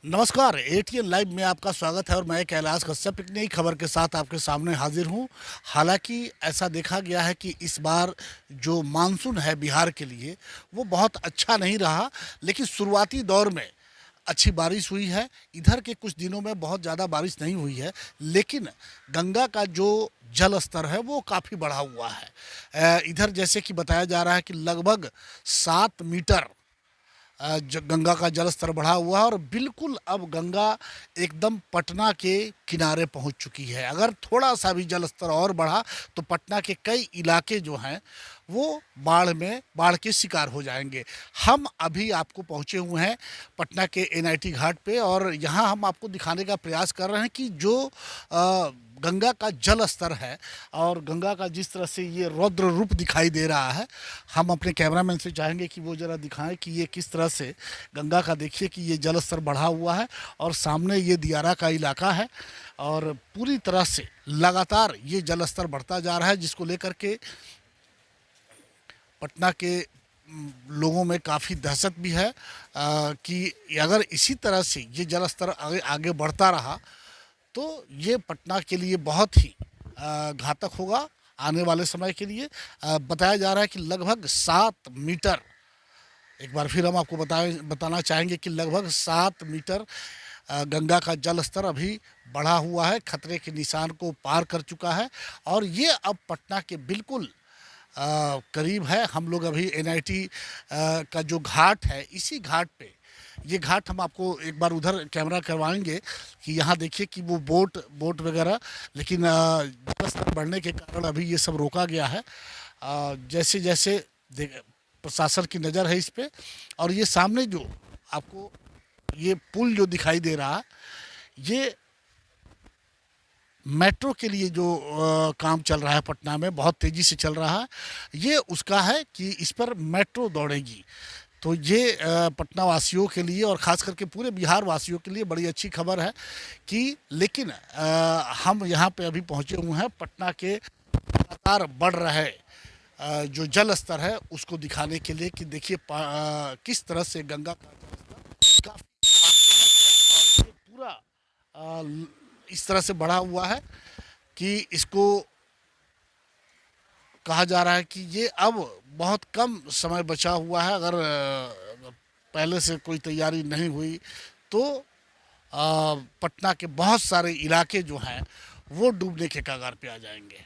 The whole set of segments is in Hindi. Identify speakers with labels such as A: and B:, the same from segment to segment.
A: नमस्कार, एटीएन लाइव में आपका स्वागत है और मैं कैलाश कश्यप एक नई खबर के साथ आपके सामने हाजिर हूं। हालांकि ऐसा देखा गया है कि इस बार जो मानसून है बिहार के लिए वो बहुत अच्छा नहीं रहा, लेकिन शुरुआती दौर में अच्छी बारिश हुई है। इधर के कुछ दिनों में बहुत ज़्यादा बारिश नहीं हुई है, लेकिन गंगा का जो जल स्तर है वो काफ़ी बढ़ा हुआ है। इधर जैसे कि बताया जा रहा है कि लगभग 7 मीटर गंगा का जल स्तर बढ़ा हुआ है और बिल्कुल अब गंगा एकदम पटना के किनारे पहुंच चुकी है। अगर थोड़ा सा भी जल स्तर और बढ़ा तो पटना के कई इलाके जो हैं वो बाढ़ के शिकार हो जाएंगे। हम अभी आपको पहुंचे हुए हैं पटना के एनआईटी घाट पे और यहाँ हम आपको दिखाने का प्रयास कर रहे हैं कि जो गंगा का जल स्तर है और गंगा का जिस तरह से ये रौद्र रूप दिखाई दे रहा है, हम अपने कैमरामैन से चाहेंगे कि वो ज़रा दिखाएं कि ये किस तरह से गंगा का, देखिए कि ये जल स्तर बढ़ा हुआ है और सामने ये दियारा का इलाका है और पूरी तरह से लगातार ये जल स्तर बढ़ता जा रहा है, जिसको लेकर के पटना के लोगों में काफ़ी दहशत भी है कि अगर इसी तरह से ये जल स्तर आगे आगे बढ़ता रहा तो ये पटना के लिए बहुत ही घातक होगा आने वाले समय के लिए। बताया जा रहा है कि लगभग 7 मीटर, एक बार फिर हम आपको बताना चाहेंगे कि लगभग 7 मीटर गंगा का जल स्तर अभी बढ़ा हुआ है, खतरे के निशान को पार कर चुका है और ये अब पटना के बिल्कुल करीब है। हम लोग अभी एनआईटी का जो घाट है, इसी घाट पे, ये घाट हम आपको एक बार उधर कैमरा करवाएंगे कि यहाँ देखिए कि वो बोट वगैरह, लेकिन जल स्तर बढ़ने के कारण अभी ये सब रोका गया है। जैसे जैसे प्रशासन की नज़र है इस पे। और ये सामने जो आपको ये पुल जो दिखाई दे रहा है, ये मेट्रो के लिए जो काम चल रहा है पटना में, बहुत तेज़ी से चल रहा है। ये उसका है कि इस पर मेट्रो दौड़ेगी, तो ये पटना वासियों के लिए और ख़ास करके पूरे बिहार वासियों के लिए बड़ी अच्छी खबर है कि, लेकिन हम यहाँ पे अभी पहुँचे हुए हैं पटना के लगातार बढ़ रहे जो जल स्तर है उसको दिखाने के लिए कि देखिए किस तरह से गंगा का जल स्तर काफ़ी और ये पूरा इस तरह से बढ़ा हुआ है कि इसको कहा जा रहा है कि ये अब बहुत कम समय बचा हुआ है। अगर पहले से कोई तैयारी नहीं हुई तो पटना के बहुत सारे इलाके जो हैं वो डूबने के कगार पे आ जाएंगे।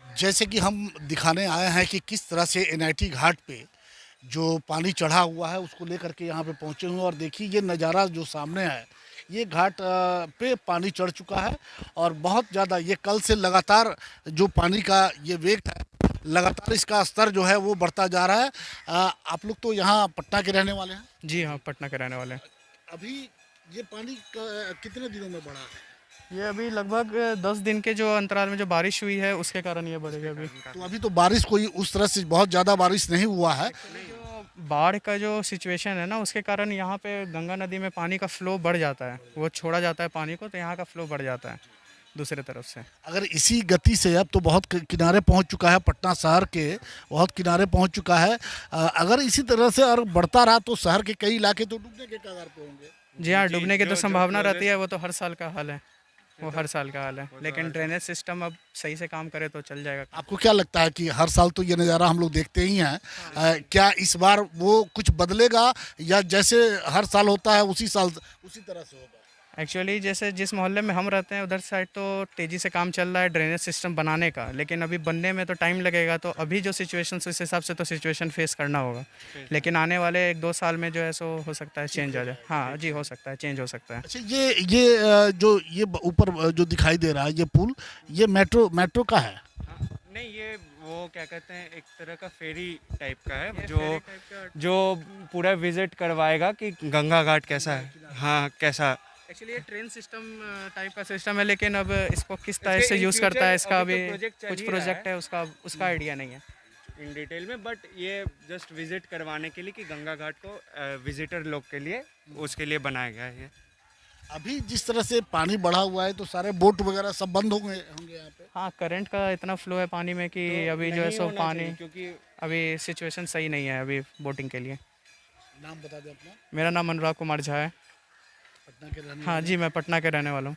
A: जैसे कि हम दिखाने आए हैं कि किस तरह से एनआईटी घाट पे जो पानी चढ़ा हुआ है उसको लेकर के यहाँ पे पहुँचे हुए हैं और देखिए ये नज़ारा जो सामने है, ये घाट पे पानी चढ़ चुका है और बहुत ज़्यादा ये कल से लगातार जो पानी का ये वेग है, लगातार इसका स्तर जो है वो बढ़ता जा रहा है। आप लोग तो यहाँ पटना के रहने वाले हैं।
B: जी हाँ, पटना के रहने वाले हैं।
A: अभी ये पानी कितने दिनों में बढ़ा है?
B: ये अभी लगभग 10 दिन के जो अंतराल में जो बारिश हुई है उसके कारण ये बढ़ेगा अभी।
A: तो अभी तो बारिश कोई उस तरह से बहुत ज़्यादा बारिश नहीं हुआ है।
B: जो बाढ़ का जो सिचुएशन है ना, उसके कारण यहाँ पे गंगा नदी में पानी का फ्लो बढ़ जाता है, वो छोड़ा जाता है पानी को, तो यहाँ का फ्लो बढ़ जाता है दूसरे तरफ से।
A: अगर इसी गति से, अब तो बहुत किनारे पहुंच चुका है पटना शहर के, बहुत किनारे पहुंच चुका है। अगर इसी तरह से और बढ़ता रहा तो शहर के कई इलाके तो डूबने के कगार पे होंगे।
B: जी हाँ, डूबने की तो संभावना रहती है, वो तो हर साल का हाल है, वो हर साल का हाल है। लेकिन ड्रेनेज सिस्टम अब सही से काम करे तो चल जाएगा।
A: आपको क्या लगता है कि हर साल तो ये नज़ारा हम लोग देखते ही हैं, क्या इस बार वो कुछ बदलेगा या जैसे हर साल होता है उसी तरह से होगा?
B: एक्चुअली जैसे जिस मोहल्ले में हम रहते हैं उधर साइड तो तेज़ी से काम चल रहा है ड्रेनेज सिस्टम बनाने का, लेकिन अभी बनने में तो टाइम लगेगा। तो अभी जो सिचुएशन उस हिसाब से तो सिचुएशन फेस करना होगा, लेकिन आने वाले 1-2 साल में जो है सो हो सकता है चेंज आ जाए। हाँ जी, हो सकता है, चेंज हो सकता है।
A: अच्छा, जो ये ऊपर जो दिखाई दे रहा है ये पुल, ये मेट्रो का है?
C: नहीं, ये वो क्या कहते हैं, एक तरह का फेरी टाइप का है
B: ये
C: जो
B: फेरी टाइप का
C: जो पूरा विजिट करवाएगा कि गंगा घाट कैसा है। हाँ, कैसा
B: एक्चुअली ये ट्रेन सिस्टम टाइप का सिस्टम है, लेकिन अब इसको किस तरह
C: इसके
B: से
C: in
B: यूज़ करता
C: future
B: है इसका
C: अभी
B: अभी
C: तो project चल
B: कुछ
C: ही रहा
B: प्रोजेक्ट
C: है।
B: है उसका आइडिया नहीं है।
C: इन डिटेल में, बट ये जस्ट विजिट करवाने के लिए कि गंगा घाट को विजिटर लोग के लिए उसके लिए बनाया गया है ये।
A: अभी जिस तरह से पानी बढ़ा हुआ है तो सारे बोट वगैरह सब बंद होंगे होंगे यहाँ पे।
B: हाँ, करंट का इतना फ्लो है पानी में कि
C: तो
B: अभी जो है
C: नहीं
B: सो
C: होना
B: पानी
C: चाहिए, क्योंकि
B: अभी सिचुएशन सही नहीं है अभी बोटिंग के लिए।
A: नाम बता दें अपना।
B: मेरा नाम अनुराग कुमार झा है।
A: पटना के रहने
B: हाँ
A: वाले।
B: जी, मैं पटना के रहने वाला हूँ।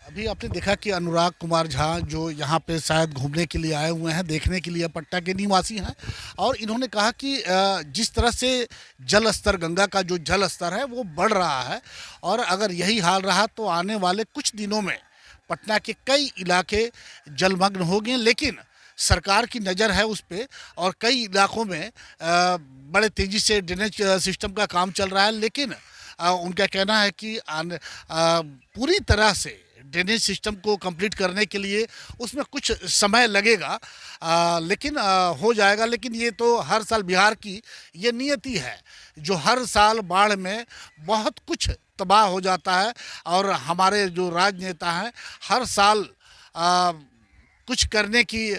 A: अभी आपने देखा कि अनुराग कुमार झा जो यहाँ पे शायद घूमने के लिए आए हुए हैं, देखने के लिए, पटना के निवासी हैं, और इन्होंने कहा कि जिस तरह से जल स्तर, गंगा का जो जल स्तर है वो बढ़ रहा है, और अगर यही हाल रहा तो आने वाले कुछ दिनों में पटना के कई इलाके जलमग्न हो गए। लेकिन सरकार की नज़र है उस पर, और कई इलाकों में बड़े तेज़ी से ड्रेनेज सिस्टम का काम चल रहा है। लेकिन उनका कहना है कि पूरी तरह से ड्रेनेज सिस्टम को कंप्लीट करने के लिए उसमें कुछ समय लगेगा, लेकिन हो जाएगा। लेकिन ये तो हर साल बिहार की ये नियति है, जो हर साल बाढ़ में बहुत कुछ तबाह हो जाता है, और हमारे जो राजनेता हैं हर साल कुछ करने की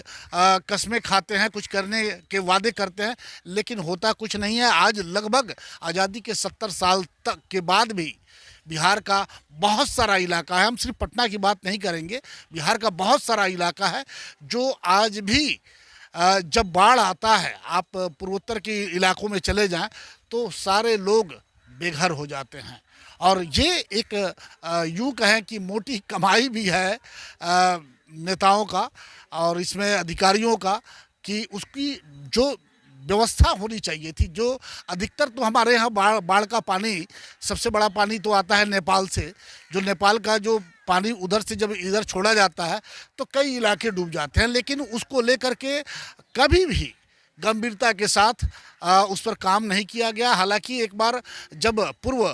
A: कस्में खाते हैं, कुछ करने के वादे करते हैं, लेकिन होता कुछ नहीं है। आज लगभग आज़ादी के 70 साल तक के बाद भी बिहार का बहुत सारा इलाका है, हम सिर्फ पटना की बात नहीं करेंगे, बिहार का बहुत सारा इलाका है जो आज भी जब बाढ़ आता है, आप पूर्वोत्तर के इलाकों में चले जाएं तो सारे लोग बेघर हो जाते हैं। और ये एक यूँ कहें कि मोटी कमाई भी है नेताओं का और इसमें अधिकारियों का, कि उसकी जो व्यवस्था होनी चाहिए थी, जो अधिकतर तो हमारे यहाँ बाढ़ का पानी, सबसे बड़ा पानी तो आता है नेपाल से, जो नेपाल का जो पानी उधर से जब इधर छोड़ा जाता है तो कई इलाके डूब जाते हैं, लेकिन उसको लेकर के कभी भी गंभीरता के साथ उस पर काम नहीं किया गया। हालांकि एक बार जब पूर्व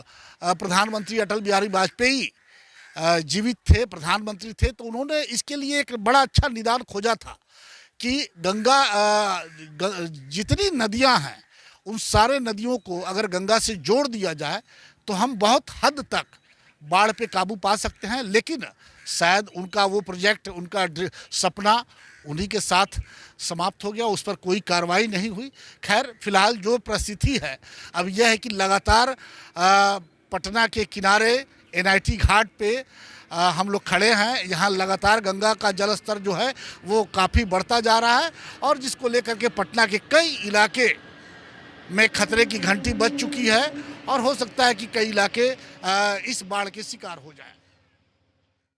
A: प्रधानमंत्री अटल बिहारी वाजपेयी जीवित थे, प्रधानमंत्री थे, तो उन्होंने इसके लिए एक बड़ा अच्छा निदान खोजा था कि गंगा जितनी नदियां हैं उन सारे नदियों को अगर गंगा से जोड़ दिया जाए तो हम बहुत हद तक बाढ़ पे काबू पा सकते हैं। लेकिन शायद उनका वो प्रोजेक्ट, उनका सपना उन्हीं के साथ समाप्त हो गया, उस पर कोई कार्रवाई नहीं हुई। खैर, फिलहाल जो परिस्थिति है अब यह है कि लगातार पटना के किनारे NIT घाट पे हम लोग खड़े हैं। यहाँ लगातार गंगा का जल स्तर जो है वो काफ़ी बढ़ता जा रहा है, और जिसको लेकर के पटना के कई इलाके में खतरे की घंटी बज चुकी है, और हो सकता है कि कई इलाके इस बाढ़ के शिकार हो जाएं।